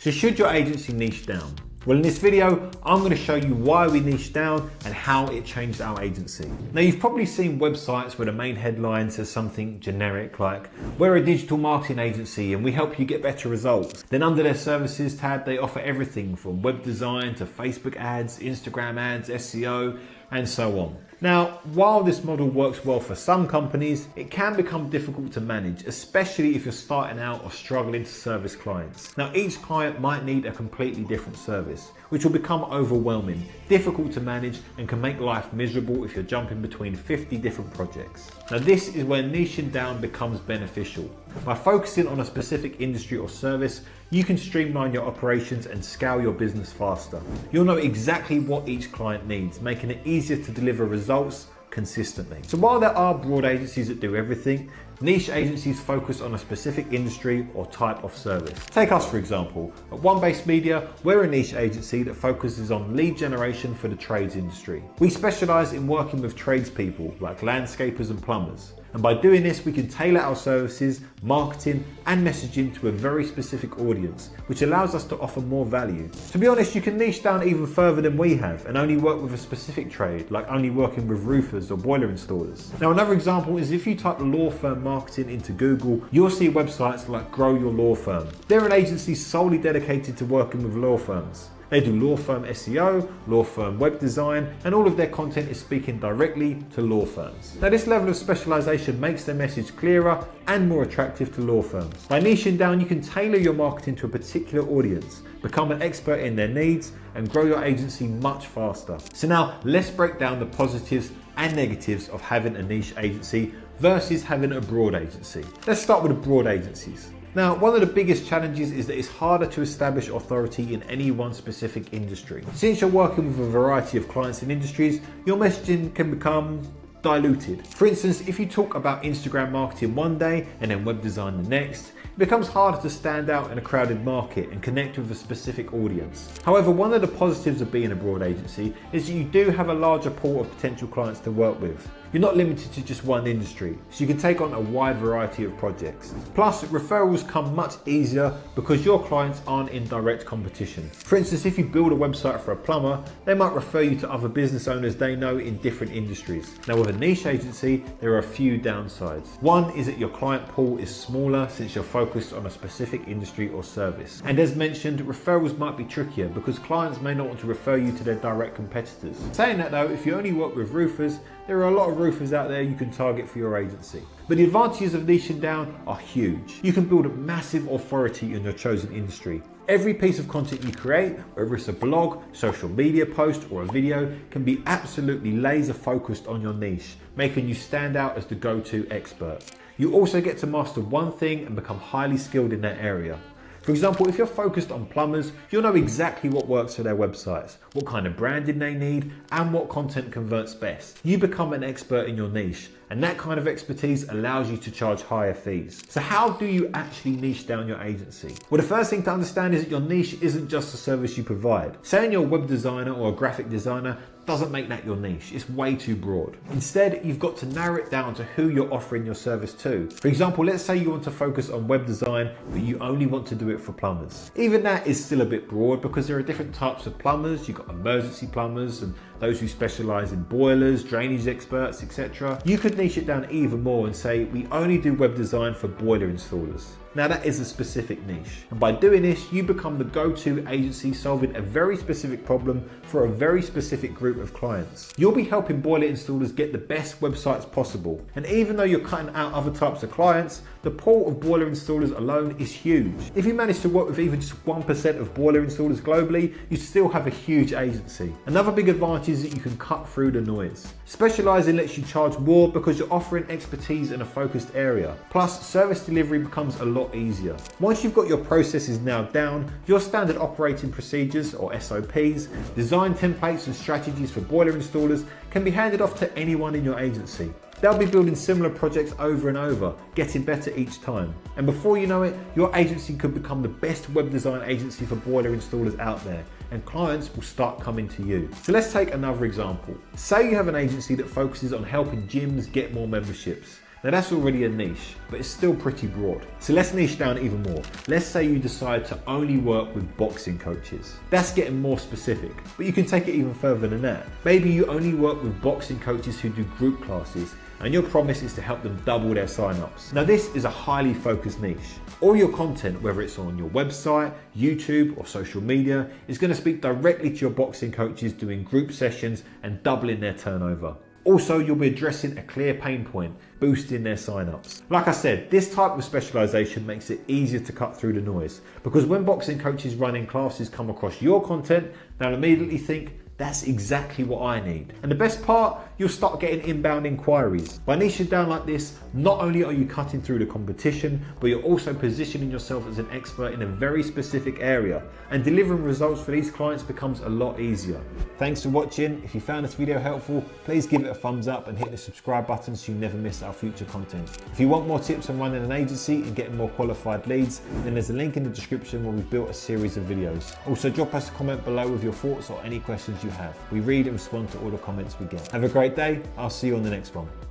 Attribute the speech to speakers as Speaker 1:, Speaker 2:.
Speaker 1: So should your agency niche down? Well, in this video, I'm going to show you why we niche down and how it changed our agency. Now, you've probably seen websites where the main headline says something generic like, we're a digital marketing agency and we help you get better results. Then under their services tab, they offer everything from web design to Facebook ads, Instagram ads, SEO, and so on. Now, while this model works well for some companies, it can become difficult to manage, especially if you're starting out or struggling to service clients. Now, each client might need a completely different service, which will become overwhelming, difficult to manage, and can make life miserable if you're jumping between 50 different projects. Now, this is where niching down becomes beneficial. By focusing on a specific industry or service, you can streamline your operations and scale your business faster. You'll know exactly what each client needs, making it easier to deliver results consistently. So while there are broad agencies that do everything, niche agencies focus on a specific industry or type of service. Take us, for example. At One Base Media, we're a niche agency that focuses on lead generation for the trades industry. We specialize in working with tradespeople like landscapers and plumbers. And by doing this, we can tailor our services, marketing, and messaging to a very specific audience, which allows us to offer more value. To be honest, you can niche down even further than we have and only work with a specific trade, like only working with roofers or boiler installers. Now, another example is if you type law firm marketing into Google, you'll see websites like Grow Your Law Firm. They're an agency solely dedicated to working with law firms. They do law firm SEO, law firm web design, and all of their content is speaking directly to law firms. Now, this level of specialization makes their message clearer and more attractive to law firms. By niching down, you can tailor your marketing to a particular audience, become an expert in their needs, and grow your agency much faster. So now let's break down the positives and negatives of having a niche agency versus having a broad agency. Let's start with the broad agencies. Now, one of the biggest challenges is that it's harder to establish authority in any one specific industry. Since you're working with a variety of clients and industries, your messaging can become diluted. For instance, if you talk about Instagram marketing one day and then web design the next, it becomes harder to stand out in a crowded market and connect with a specific audience. However, one of the positives of being a broad agency is that you do have a larger pool of potential clients to work with. You're not limited to just one industry, so you can take on a wide variety of projects. Plus, referrals come much easier because your clients aren't in direct competition. For instance, if you build a website for a plumber, they might refer you to other business owners they know in different industries. Now, with a niche agency, there are a few downsides. One is that your client pool is smaller since you're focused on a specific industry or service. And as mentioned, referrals might be trickier because clients may not want to refer you to their direct competitors. Saying that though, if you only work with roofers, there are a lot of roofers out there you can target for your agency. But the advantages of niching down are huge. You can build a massive authority in your chosen industry. Every piece of content you create, whether it's a blog, social media post, or a video, can be absolutely laser focused on your niche, making you stand out as the go-to expert. You also get to master one thing and become highly skilled in that area. For example, if you're focused on plumbers, you'll know exactly what works for their websites, what kind of branding they need, and what content converts best. You become an expert in your niche, and that kind of expertise allows you to charge higher fees. So how do you actually niche down your agency? Well, the first thing to understand is that your niche isn't just a service you provide. Saying you're a web designer or a graphic designer doesn't make that your niche. It's way too broad. Instead, you've got to narrow it down to who you're offering your service to. For example, let's say you want to focus on web design, but you only want to do it for plumbers. Even that is still a bit broad because there are different types of plumbers. You've got emergency plumbers and those who specialize in boilers, drainage experts, etc. You could niche it down even more and say, we only do web design for boiler installers. Now that is a specific niche. And by doing this, you become the go-to agency solving a very specific problem for a very specific group of clients. You'll be helping boiler installers get the best websites possible. And even though you're cutting out other types of clients, the pool of boiler installers alone is huge. If you manage to work with even just 1% of boiler installers globally, you still have a huge agency. Another big advantage is that you can cut through the noise. Specializing lets you charge more because you're offering expertise in a focused area. Plus, service delivery becomes a lot easier. Once you've got your processes nailed down, your standard operating procedures or SOPs, design templates and strategies for boiler installers can be handed off to anyone in your agency. They'll be building similar projects over and over, getting better each time. And before you know it, your agency could become the best web design agency for boiler installers out there, and clients will start coming to you. So let's take another example. Say you have an agency that focuses on helping gyms get more memberships. Now that's already a niche, but it's still pretty broad. So let's niche down even more. Let's say you decide to only work with boxing coaches. That's getting more specific, but you can take it even further than that. Maybe you only work with boxing coaches who do group classes, and your promise is to help them double their signups. Now this is a highly focused niche. All your content, whether it's on your website, YouTube, or social media, is going to speak directly to your boxing coaches doing group sessions and doubling their turnover. Also, you'll be addressing a clear pain point, boosting their signups. Like I said, this type of specialization makes it easier to cut through the noise, because when boxing coaches running classes come across your content, they'll immediately think, that's exactly what I need. And the best part, you'll start getting inbound inquiries. By niching down like this, not only are you cutting through the competition, but you're also positioning yourself as an expert in a very specific area, and delivering results for these clients becomes a lot easier. Thanks for watching. If you found this video helpful, please give it a thumbs up and hit the subscribe button so you never miss our future content. If you want more tips on running an agency and getting more qualified leads, then there's a link in the description where we've built a series of videos. Also, drop us a comment below with your thoughts or any questions you have. We read and respond to all the comments we get. Have a great day. I'll see you on the next one.